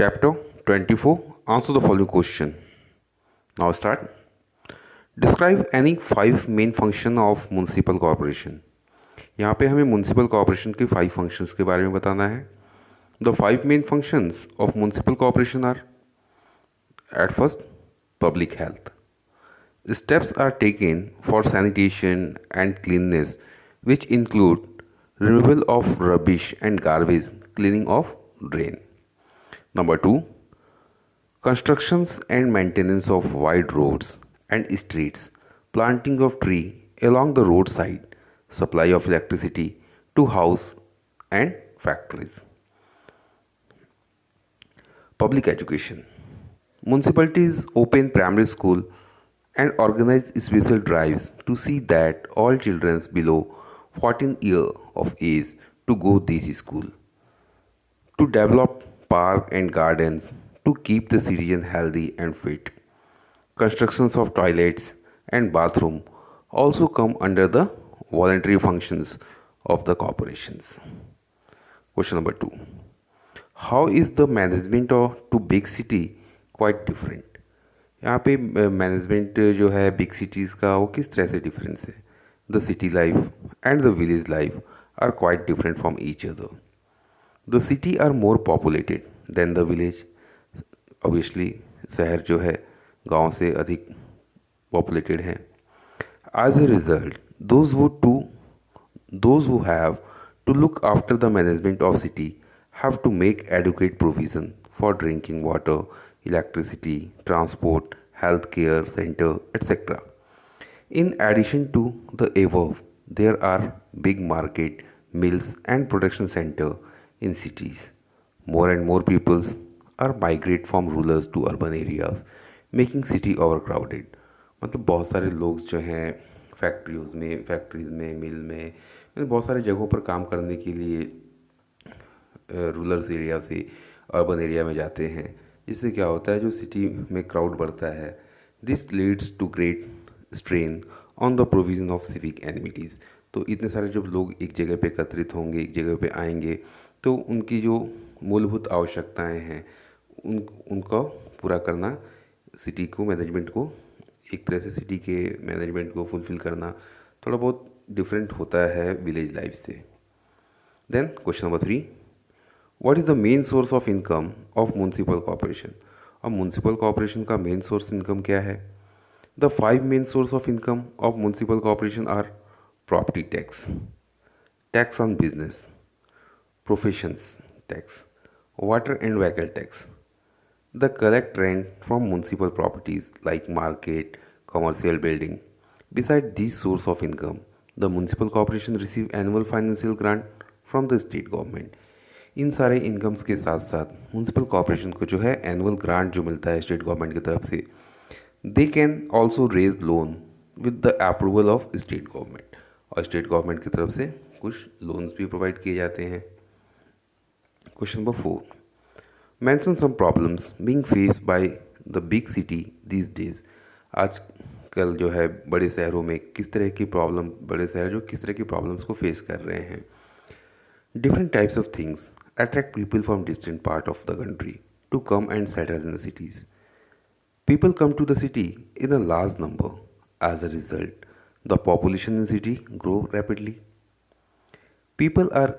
Chapter 24. Answer the following question. Now start. Describe any five main function of municipal corporation. यहाँ पे हमें municipal corporation के 5 functions के बारे में बताना है. The 5 main functions of municipal corporation are: at first, public health. Steps are taken for sanitation and cleanliness, which include removal of rubbish and garbage, cleaning of drain. Number 2, constructions and maintenance of wide roads and streets, planting of tree along the roadside, supply of electricity to house and factories. Public education. Municipalities open primary school and organize special drives to see that all children below 14 years of age to go this school. To develop park and gardens to keep the citizen healthy and fit. Constructions of toilets and bathroom also come under the voluntary functions of the corporations. Question number 2. How is the management of to big city quite different? यहाँ पे management जो है big cities का वो किस तरह से difference है. The city life and the village life are quite different from each other. The city are more populated than the village. Obviously शहर जो है गांव से अधिक पॉपुलेटेड हैं. As a result those who have to look after the management of city have to make adequate provision for drinking water, electricity, transport, healthcare center, etc. In addition to the above, there are big market, mills and production center in cities. More and more peoples are migrate from rurals to urban areas, making city overcrowded. मतलब बहुत सारे लोग जो हैं factories में मिल में मतलब बहुत सारे जगहों पर काम करने के लिए रूरल एरिया से अर्बन एरिया में जाते हैं, जिससे क्या होता है जो सिटी में क्राउड बढ़ता है. This leads to great strain on the provision of civic amenities. तो इतने सारे जब लोग एक जगह पे एकत्रित होंगे, एक जगह पे आएंगे, तो उनकी जो मूलभूत आवश्यकताएं हैं उनका पूरा करना, सिटी को मैनेजमेंट को एक तरह से सिटी के मैनेजमेंट को फुलफ़िल करना थोड़ा बहुत डिफरेंट होता है विलेज लाइफ से. Then question number 3. What is the main source of income of municipal corporation. अब म्यूनसिपल कॉरपोरेशन का मेन सोर्स इनकम क्या है? The 5 main source of income of municipal corporation are: property tax, tax on business, professions tax, water and vehicle tax. The collect rent from municipal properties like market, commercial building. Besides these source of income, the municipal corporation receive annual financial grant from the state government. इन सारे incomes के साथ साथ municipal corporation को जो है annual grant जो मिलता है स्टेट गवर्नमेंट की तरफ से, they can also raise loan with the approval of state government. और स्टेट गवर्नमेंट की तरफ से कुछ लोन्स भी प्रोवाइड किए जाते हैं. Question number 4. Mention some problems being faced by the big city these days. आजकल जो है बड़े शहरों में किस तरह की प्रॉब्लम, बड़े शहर जो किस तरह की प्रॉब्लम्स को फेस कर रहे हैं. Different types of things attract people from distant part of the country to come and settle in the cities. People come to the city in a large number. As a result, the population in city grow rapidly. People are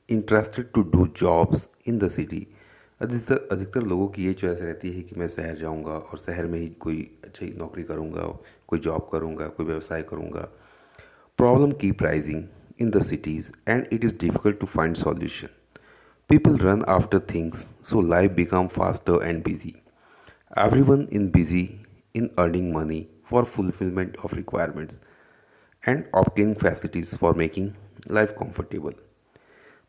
interested to do jobs in the city. अधिकतर लोगों की ये choice रहती है कि मैं शहर जाऊंगा और शहर में ही कोई अच्छी नौकरी करूंगा, कोई जॉब करूंगा, कोई व्यवसाय करूंगा. Problem keep rising in the cities and it is difficult to find solution. People run after things, so life become faster and busy. Everyone is busy in earning money for fulfillment of requirements and obtaining facilities for making life comfortable.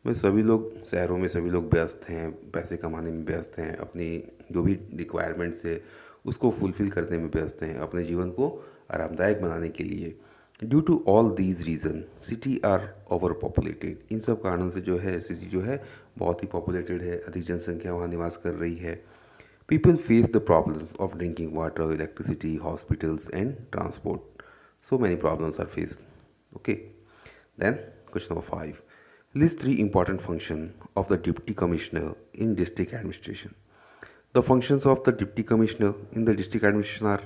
में सभी लोग शहरों में सभी लोग व्यस्त हैं, पैसे कमाने में व्यस्त हैं, अपनी जो भी रिक्वायरमेंट्स है उसको फुलफ़िल करने में व्यस्त हैं, अपने जीवन को आरामदायक बनाने के लिए. Due to all these reason city are over populated. इन सब कारणों से जो है सिटी जो है बहुत ही पॉपुलेटेड है, अधिक जनसंख्या वहाँ निवास कर रही है. People face the problems of drinking water, electricity, hospitals and transport. So many problems are faced. Okay, then question number 5. List 3 important functions of the Deputy Commissioner in District Administration. The functions of the Deputy Commissioner in the district administration are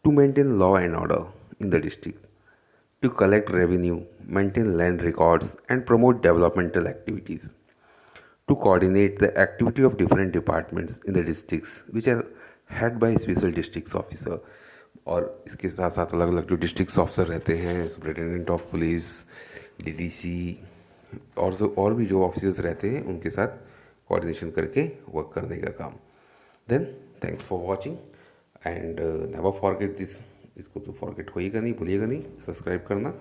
to maintain law and order in the district, to collect revenue, maintain land records, and promote developmental activities, to coordinate the activity of different departments in the districts which are head by special district officer. और इसके साथ साथ अलग अलग जो district officer रहते हैं, superintendent of police, DDC और भी जो ऑफिसर्स रहते हैं उनके साथ कोऑर्डिनेशन करके वर्क करने का काम। Then thanks for watching and never forget this. इसको तो फॉरगेट होइएगा नहीं, भूलिएगा नहीं सब्सक्राइब करना।